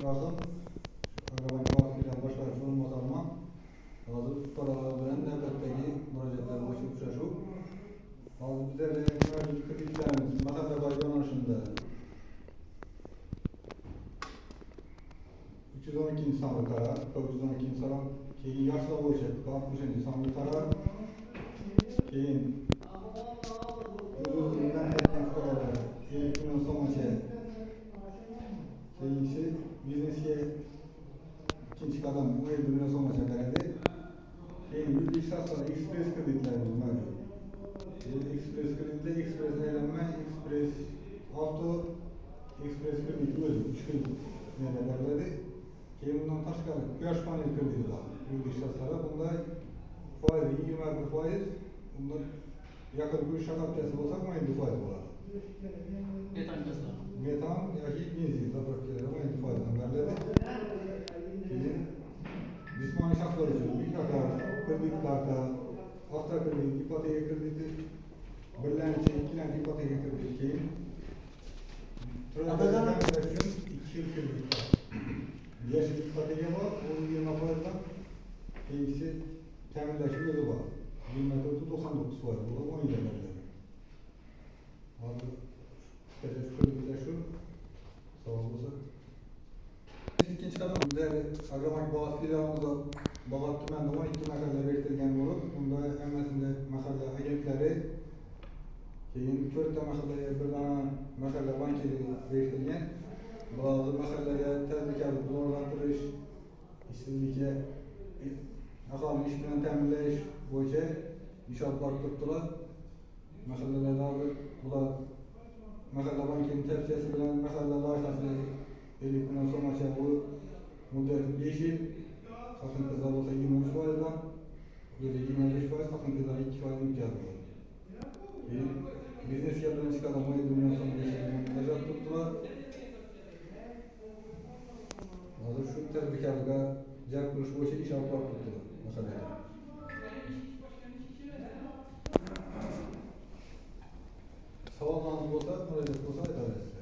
bakın, arabanın kağıtıyla başarısı olmaz ama hazır paralar bilen devletteki müracaatlar başı uçuşu. Hazır bizlerle mevcut kreditlerimiz Mahalle Başkanı'nda 312 sandık karar, 412 sandık keyin yaşlı boyunca 60. sandık karar, keyin huzurundan erken kararı, elektronik sonuçta keyisi biznesye ikinci kadam bu evliliğine sonuçta kararı, keyin yürüyüş şartları ekspres kreditlerimiz mevcut. Ekspres kreditle ekspres eğlenme, ekspres auto, ekspres kredit özü, 3 kredit nelerlerdi. Keyin bundan taşkalı yaş panel krediti var. Yürüyüş şartları bunda faizi 26%, bunda yakın bir şarap piyası olsak 17% olur. Metan piyasa. Metan yaşı benzin zaten 17%'dan verildi. Keyin cismani şartlar için bir kadar kreditlerde hafta krediti, ipoteka krediti, birlençe, ikilençe ipoteka krediti keyin Trabzon'dan için 2 yıl kredit var. Yeşil ipoteka var, onun 20%'dan keyisi teminleşme yolu var. 20%99 var, bu da 17 verildi. Hazır, kreditler şu, sağ olursa. İkinci kadar bizler Agrobank Balat filanımızda Balat tümende 12 mahalle belirtilgen olup, bunda emmesinde mahalle agentleri, keyin 4 mahalleye bir tane mahalle bankeri belirtilgen, bazı mahalleye tezlikarlık, zorlandırış, işsizlikle ahalini iş bilen teminleyiş boyunca inşaatlar tuttular. Mahallelerde abi, bular mahalle bankerin tepsiyesi bilen mahalle layıkası Elikten sonra bu müddet yeşil, takıntıda olsa 23%'dan, böyle 25%, takıntıda 2% imtiyaz var. Biznes yerlerine çıkan ama 7 milyon sonra yeşilden müddet tuttular. Hazır şu tezbikarlığa cevap kuruş boyunca inşaatlar tuttular. Mesela. Sağlamlık olsa, müracaat olsa eder size.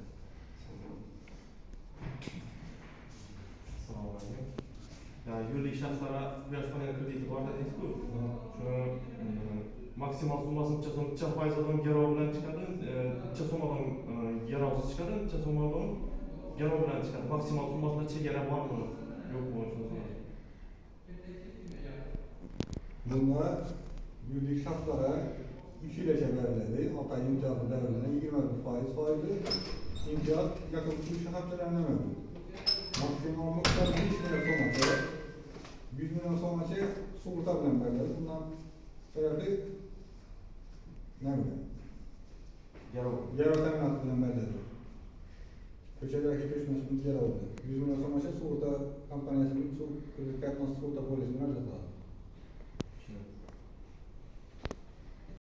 Ya yürüyüş şartlara yaş panel krediti var dediniz ki, şu maksimal summasını ça faizadan gero bilen çıkadın, ça sumadan gerovsiz çıkadın, ça sumadan gero bilen çıkadın. Maksimal summasında çegere var mı? Yok mu? Bunlar yürüyüş şartlara 3 ile verildi. 6 ay imtiyazı devriline 20% faizi imtiyaz yakın 3 şartlarına mevcut. Maksimumluk da 5 milyon sonrası, 100 milyon sonrası sigorta bilen verilir. Bundan sebebi ne bileyim? Yer teminat bilen verilir. Köşelerdeki köşmesinin yer oldu. 100 milyon sonrası sigorta kampanyası